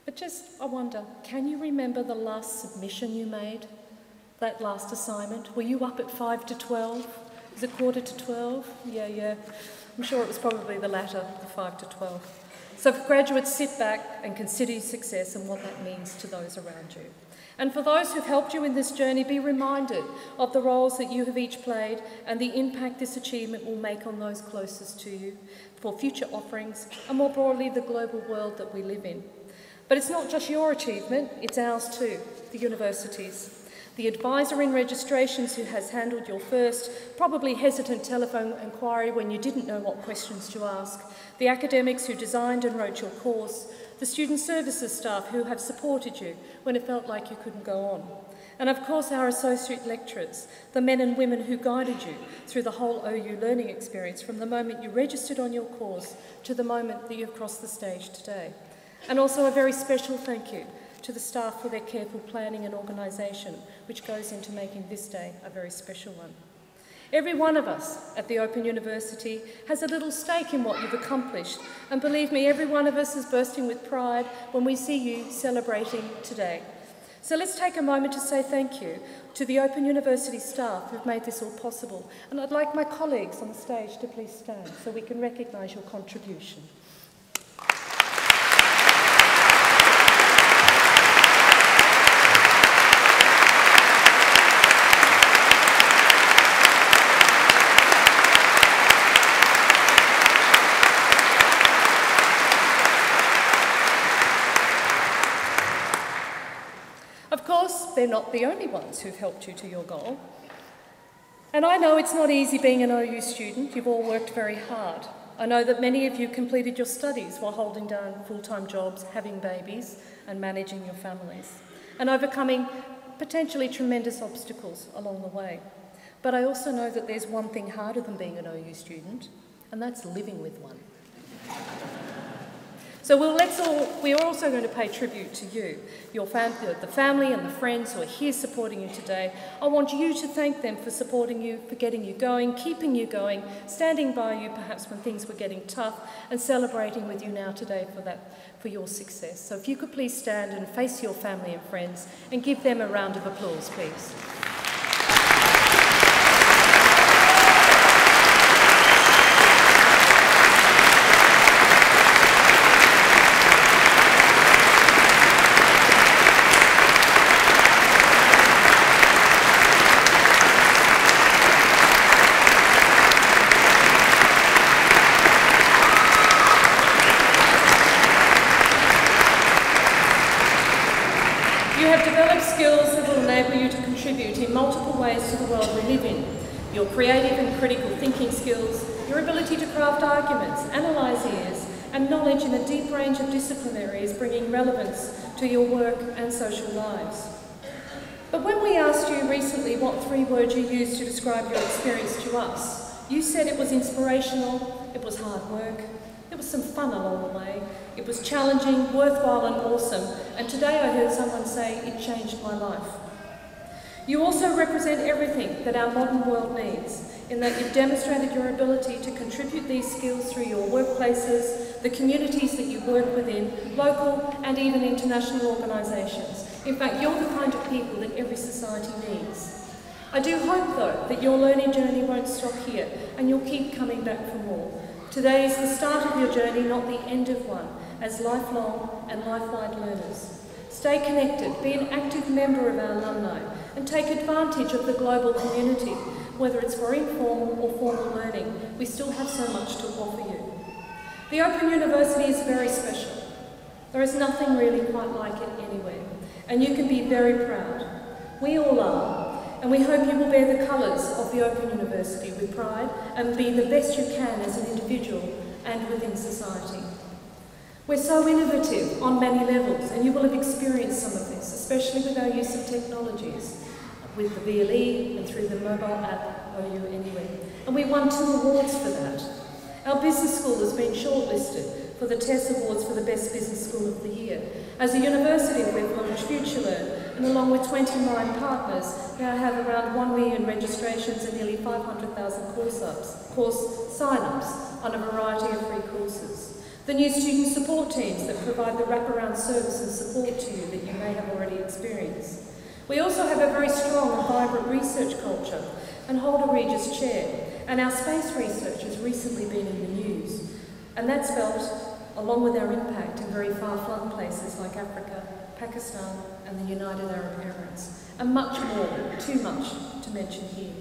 But I wonder, can you remember the last submission you made? That last assignment? Were you up at 5 to 12? Is it quarter to 12? Yeah. I'm sure it was probably the latter, the 5 to 12. So for graduates, sit back and consider your success and what that means to those around you. And for those who've helped you in this journey, be reminded of the roles that you have each played and the impact this achievement will make on those closest to you for future offerings and more broadly the global world that we live in. But it's not just your achievement, it's ours too, the university's. the advisor in registrations who has handled your first, probably hesitant telephone inquiry when you didn't know what questions to ask, the academics who designed and wrote your course, the student services staff who have supported you when it felt like you couldn't go on, and of course our associate lecturers, the men and women who guided you through the whole OU learning experience from the moment you registered on your course to the moment that you've crossed the stage today. And also a very special thank you to the staff for their careful planning and organisation, which goes into making this day a very special one. Every one of us at the Open University has a little stake in what you've accomplished, and believe me, every one of us is bursting with pride when we see you celebrating today. So let's take a moment to say thank you to the Open University staff who've made this all possible, and I'd like my colleagues on the stage to please stand so we can recognise your contribution. They're not the only ones who've helped you to your goal. And I know it's not easy being an OU student. You've all worked very hard. I know that many of you completed your studies while holding down full-time jobs, having babies, and managing your families, and overcoming potentially tremendous obstacles along the way. But I also know that there's one thing harder than being an OU student, and that's living with one. So we are also going to pay tribute to you, the family and the friends who are here supporting you today. I want you to thank them for supporting you, for getting you going, keeping you going, standing by you perhaps when things were getting tough, and celebrating with you now today for your success. So if you could please stand and face your family and friends and give them a round of applause, please. To the world we live in. Your creative and critical thinking skills, your ability to craft arguments, analyse ears, and knowledge in a deep range of discipline areas bringing relevance to your work and social lives. But when we asked you recently what 3 words you used to describe your experience to us, you said it was inspirational, it was hard work, it was some fun along the way, it was challenging, worthwhile and awesome, and today I heard someone say it changed my life. You also represent everything that our modern world needs, in that you've demonstrated your ability to contribute these skills through your workplaces, the communities that you work within, local and even international organisations. In fact, you're the kind of people that every society needs. I do hope, though, that your learning journey won't stop here and you'll keep coming back for more. Today is the start of your journey, not the end of one, as lifelong and life-wide learners. Stay connected, be an active member of our alumni, and take advantage of the global community. Whether it's for informal or formal learning, we still have so much to offer you. The Open University is very special. There is nothing really quite like it anywhere, and you can be very proud. We all are, and we hope you will bear the colours of the Open University with pride and be the best you can as an individual and within society. We're so innovative on many levels, and you will have experienced some of this, especially with our use of technologies, with the VLE and through the mobile app OU Anywhere. And we won 2 awards for that. Our business school has been shortlisted for the TESS Awards for the Best Business School of the Year. As a university, we've launched FutureLearn, and along with 29 partners, now have around 1 million registrations and nearly 500,000 course sign-ups on a variety of free courses. The new student support teams that provide the wraparound service and support to you that you may have already experienced. We also have a very strong and vibrant research culture and hold a Regis chair, and our space research has recently been in the news, and that's felt along with our impact in very far-flung places like Africa, Pakistan and the United Arab Emirates, and much more, too much to mention here.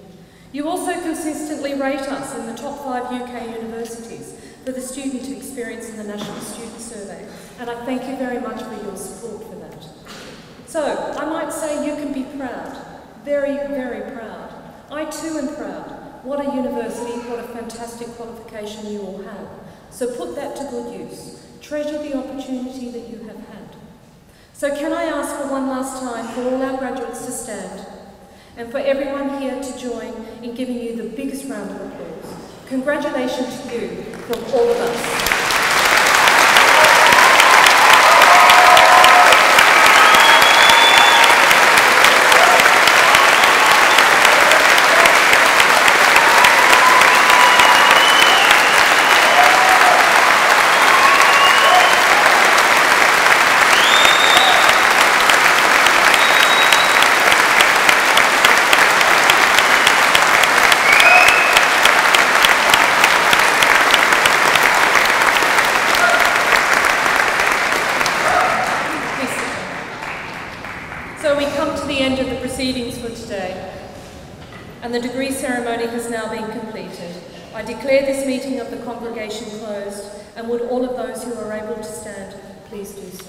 You also consistently rate us in the top 5 UK universities for the student experience in the National Student Survey, and I thank you very much for your support for that. So, I might say you can be proud, very, very proud. I too am proud. What a university, what a fantastic qualification you all have. So put that to good use. Treasure the opportunity that you have had. So can I ask for one last time for all our graduates to stand and for everyone here to join in giving you the biggest round of applause. Congratulations to you from all of us. For today, and the degree ceremony has now been completed. I declare this meeting of the congregation closed, and would all of those who are able to stand please do so.